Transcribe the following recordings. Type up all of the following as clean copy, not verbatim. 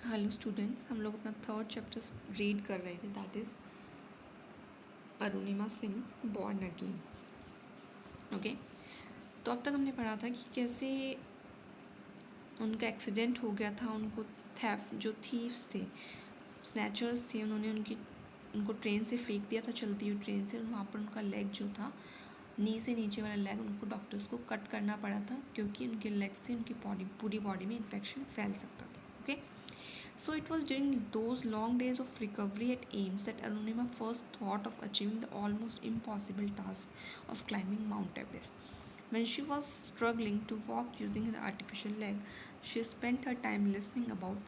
Hello students, हम लोग अपना थर्ड चैप्टर रीड कर रहे थे, that is Arunima Singh born again. Okay, तो अब तक हमने पढ़ा था कि कैसे उनका एक्सीडेंट हो गया था। उनको थेफ्ट, जो थीव्स थे, स्नैचर्स थे, उन्होंने उनको ट्रेन से फेंक दिया था, चलती हुई ट्रेन से। वहाँ पर उनका लेग जो था, नी से नीचे वाला लेग, उनको डॉक्टर्स को कट करना पड़ा था क्योंकि उनके लेग से उनकी पूरी बॉडी में इन्फेक्शन फैल सकता था। Okay, so it was during those long days of recovery at AIIMS that Arunima first thought of achieving the almost impossible task of climbing Mount Everest. When she was struggling to walk using her artificial leg, she spent her time listening about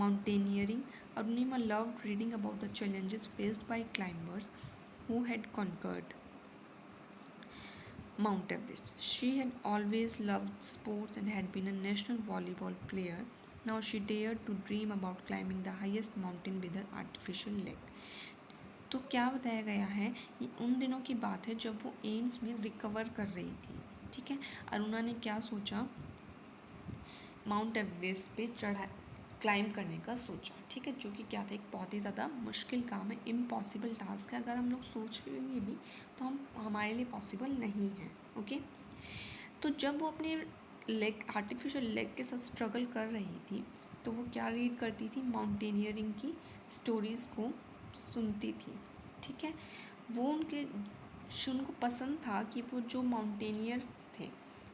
mountaineering. Arunima loved reading about the challenges faced by climbers who had conquered Mount Everest. She had always loved sports and had been a national volleyball player. Now she dared to dream about climbing the highest mountain with her artificial leg. तो क्या बताया गया है, ये उन दिनों की बात है जब वो एम्स में रिकवर कर रही थी। ठीक है, अरुणा ने क्या सोचा, माउंट एवरेस्ट पे क्लाइंब करने का सोचा। ठीक है, जो कि क्या था, एक बहुत ही ज़्यादा मुश्किल काम है, इम्पॉसिबल टास्क है। अगर हम लोग सोच लेंगे भी तो हमारे लिए पॉसिबल नहीं है। ओके, तो जब वो अपने लेग, आर्टिफिशियल लेग के साथ स्ट्रगल कर रही थी, तो वो क्या रीड करती थी, माउंटेनियरिंग की स्टोरीज़ को सुनती थी। ठीक है, वो उनको पसंद था कि वो जो माउंटेनियर्स थे,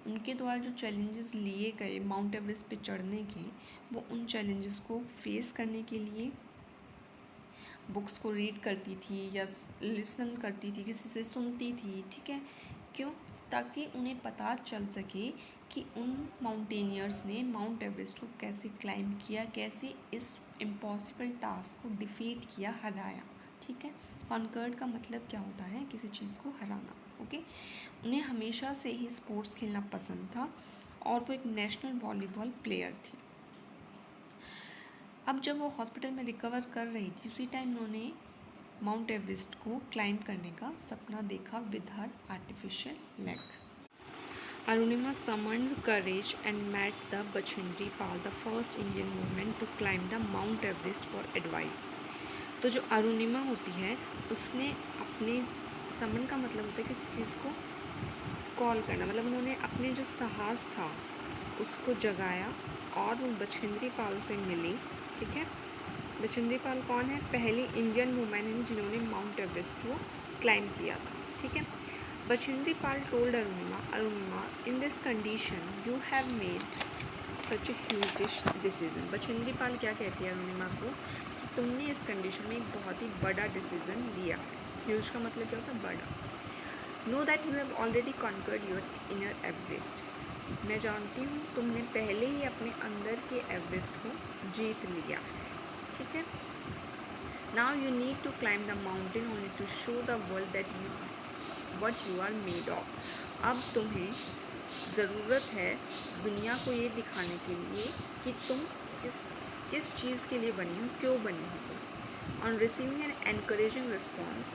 उनके द्वारा जो चैलेंजेस लिए गए माउंट एवरेस्ट पे चढ़ने के, वो उन चैलेंजेस को फेस करने के लिए बुक्स को रीड करती थी या लिसन करती थी, किसी से सुनती थी। ठीक है, क्यों? ताकि उन्हें पता चल सके कि उन माउंटेनियर्स ने माउंट एवरेस्ट को कैसे क्लाइंब किया, कैसे इस इम्पॉसिबल टास्क को डिफीट किया, हराया। ठीक है, कॉन्कर्ड का मतलब क्या होता है, किसी चीज़ को हराना। ओके, उन्हें हमेशा से ही स्पोर्ट्स खेलना पसंद था और वो एक नेशनल वॉलीबॉल प्लेयर थी। अब जब वो हॉस्पिटल में रिकवर कर रही थी, उसी टाइम उन्होंने माउंट एवरेस्ट को क्लाइंब करने का सपना देखा with her artificial leg. Arunima summoned courage and met the Bachendri Pal, the first Indian woman to climb the Mount Everest for advice. तो जो अरुणिमा होती है, उसने अपने समन का मतलब होता है किसी चीज़ को कॉल करना, मतलब उन्होंने अपने जो साहस था उसको जगाया और वो बछेंद्री पाल से मिली। ठीक है, बछेंद्री पाल कौन है? पहली इंडियन वुमेन है जिन्होंने माउंट एवरेस्ट को क्लाइंब किया था। ठीक है, Bachendri Pal told Arunima, in this condition, you have made such a huge decision. Bachendri Pal क्या कहती है अरुणिमा को कि तुमने इस कंडीशन में एक बहुत ही बड़ा डिसीजन लिया। ह्यूज का मतलब क्या होता है? बड़ा। Know that you have already conquered your inner Everest. मैं जानती हूँ तुमने पहले ही अपने अंदर के एवरेस्ट को जीत लिया। ठीक है, Now you need to climb the mountain only to show the world that what you are made of. अब तुम्हें ज़रूरत है दुनिया को ये दिखाने के लिए कि तुम किस चीज़ के लिए बनी हो, क्यों बनी हो तुम। On receiving N encouraging response,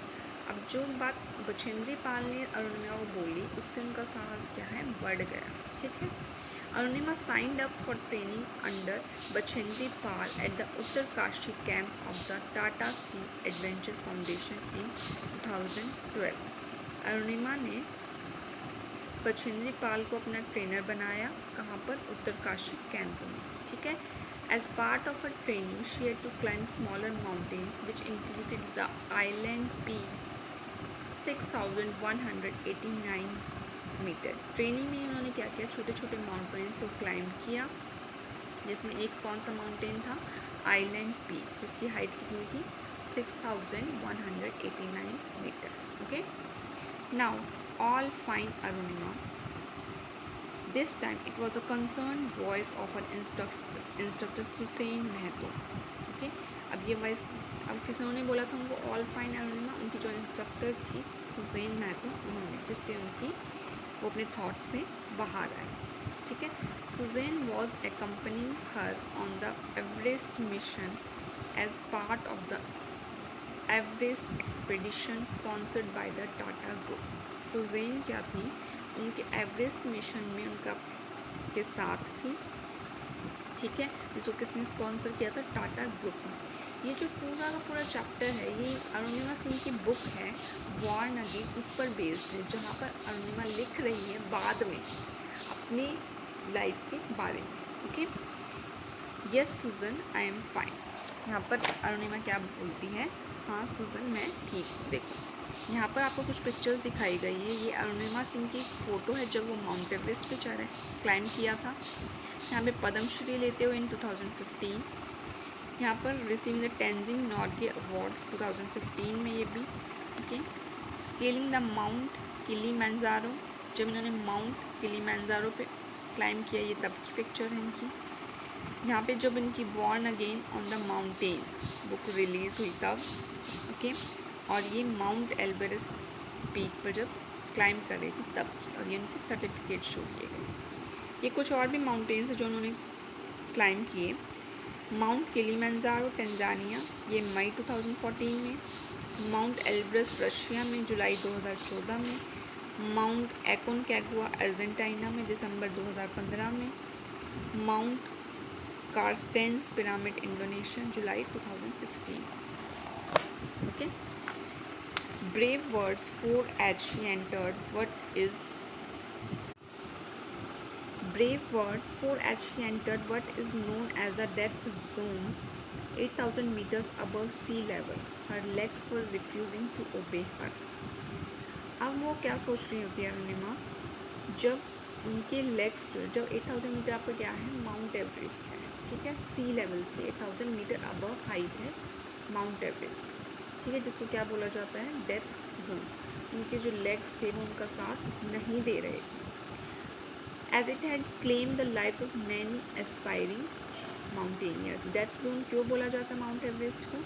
अब जो बात बछेंद्री पाल ने अरुणिमा को बोली, उससे उनका साहस क्या है, बढ़ गया। ठीक है, Arunima signed up for training under Bachendri Pal at the Uttarkashi camp of the Tata Steel Adventure Foundation in 2012. Arunima ने बछेंद्री पाल को अपना ट्रेनर बनाया, कहाँ पर? उत्तरकाशी कैंप में। ठीक है, as part of her training she had to climb smaller mountains which included the Island Peak 6189 metre. Training में उन्होंने क्या किया, छोटे छोटे माउंटेन्स को क्लाइंब किया, जिसमें एक कौन सा माउंटेन था, आइलैंड पीक, जिसकी हाइट कितनी थी, 6189 metre. Okay, now all fine Arunima, this time it was a concern voice of an instructor Susen Mahato. Okay, अब ये वॉइस, अब किसने बोला था उनको ऑल फाइन अरुणिमा? उनकी जो इंस्ट्रक्टर थी सुसेन महतो, उन्होंने, जिससे उनकी वो अपने थॉट से बाहर आए। ठीक है, Susen was accompanying her on the Everest mission as part of the Everest expedition sponsored by the Tata group. Susen क्या थी, उनके एवरेस्ट मिशन में उनका के साथ थी। ठीक है, जिसको किसने स्पॉन्सर किया था, टाटा ग्रुप ने। ये जो पूरा का पूरा चैप्टर है ये अरुणिमा सिंह की बुक है वॉर अगेन, उस पर बेस्ड है, जहाँ पर अरुणिमा लिख रही है बाद में अपनी लाइफ के बारे में। Okay, yes Susen I am fine. यहाँ पर अरुणिमा क्या बोलती है, हाँ सुजन मैं ठीक हूँ। देखो यहाँ पर आपको कुछ पिक्चर्स दिखाई गई है, ये अरुणिमा सिंह की फ़ोटो है जब वो माउंट एवरेस्ट पे चढ़े, क्लाइंब किया था। यहाँ पे पद्मश्री लेते हुए इन 2015, यहाँ पर receiving the Tenzing Norgay award 2015 में ये भी। Okay, scaling the mount Kilimanjaro, जब इन्होंने माउंट किलिमंजारो पे क्लाइंब किया, ये तब की पिक्चर है इनकी। यहाँ पे जब इनकी born again on the mountain book release हुई तब। ओके, और ये माउंट एल्बरेस्ट पीक पर जब क्लाइंब कर रही थी तब की, और ये उनके सर्टिफिकेट शो किए गए। ये कुछ और भी माउंटेन्स हैं जो उन्होंने क्लाइंब किए। माउंट किलिमंजारो टंजानिया, ये मई 2014 में। माउंट एल्ब्रस रशिया में जुलाई 2014 में। माउंट एकोनकागुआ अर्जेंटीना में दिसंबर 2015 में। माउंट कार्स्टेंस पिरामिड इंडोनेशिया जुलाई 2016। Okay, brave words 4H she entered what is Brave words 4H she entered what is known as a death zone 8,000 meters above sea level. Her legs were refusing to obey her. अब वो क्या सोच रही होती है अरुणिमा, जब उनके legs जो जब 8,000 मीटर आपका क्या है, माउंट एवरेस्ट है, ठीक है, सी लेवल से 8,000 मीटर अबव हाइट है माउंट एवरेस्ट, ठीक है, जिसको क्या बोला जाता है, डेथ जोन। उनके जो लेग्स थे वो उनका साथ नहीं दे रहे थे। As it had claimed the lives of many aspiring mountaineers. Death zone क्यों बोला जाता है माउंट एवरेस्ट को,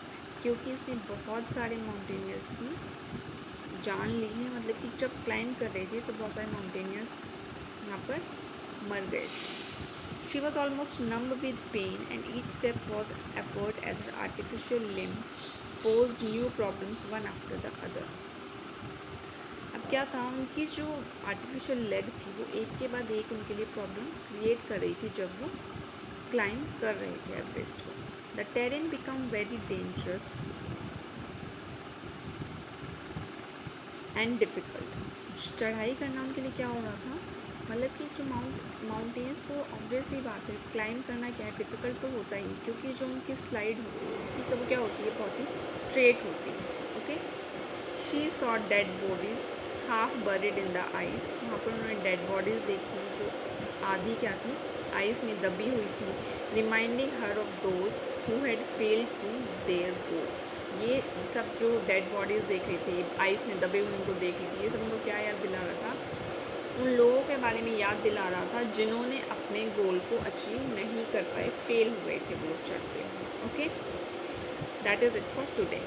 क्योंकि इसने बहुत सारे माउंटेनियर्स की जान ली है, मतलब कि जब क्लाइंब कर रहे थे तो बहुत सारे माउंटेनियर्स यहाँ पर मर गए थे। She was almost numb with pain and each step was effort as her artificial limb posed new problems one after the other. अब क्या था, उनकी जो आर्टिफिशियल लेग थी वो एक के बाद एक उनके लिए प्रॉब्लम क्रिएट कर रही थी जब वो क्लाइंब कर रहे थे एवरेस्ट को। The terrain become very dangerous and difficult. चढ़ाई करना उनके लिए क्या हो रहा था, मतलब कि जो माउंटेन्स को ऑब्वियस ही बात है क्लाइंब करना क्या है, डिफ़िकल्ट तो होता ही, क्योंकि जो उनकी स्लाइड होती है, ठीक है, वो क्या होती है, बहुत ही स्ट्रेट होती है। Okay, she saw dead bodies half buried in the ice. वहाँ पर उन्होंने डेड बॉडीज़ देखी जो आधी क्या थी, आइस में दबी हुई थी। Reminding her of those who had failed to their goal. ये सब जो डेड बॉडीज़ देख रही थी, आइस में दबे हुए उनको देख रही थी, ये सब उनको क्या याद दिला रहा था, उन लोगों के बारे में याद दिला रहा था जिन्होंने अपने गोल को अचीव नहीं कर पाए, फेल हुए थे वो लोग चढ़ते हुए। Okay, that is it for today.